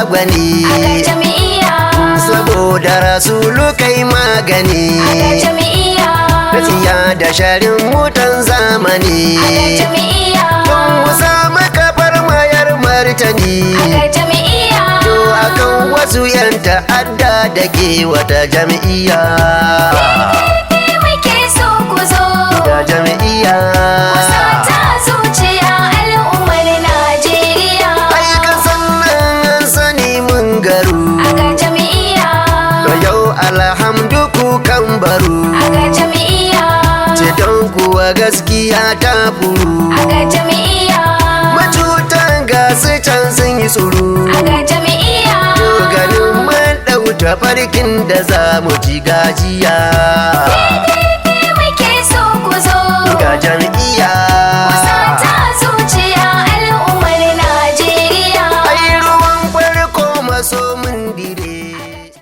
gwani saboda rasulu kai magani gaskiya da sharin mutan zamani don musa maka farmayar martani to akan wasu yan ta'adda da ke wata jam'iyya da jam'iyya alhamdu ku kan baro ceton kuwa gaskiya ta furu macutan gasu can sun yi tsoro to ganin mun ɗau tafarkin da za mu ci gajiya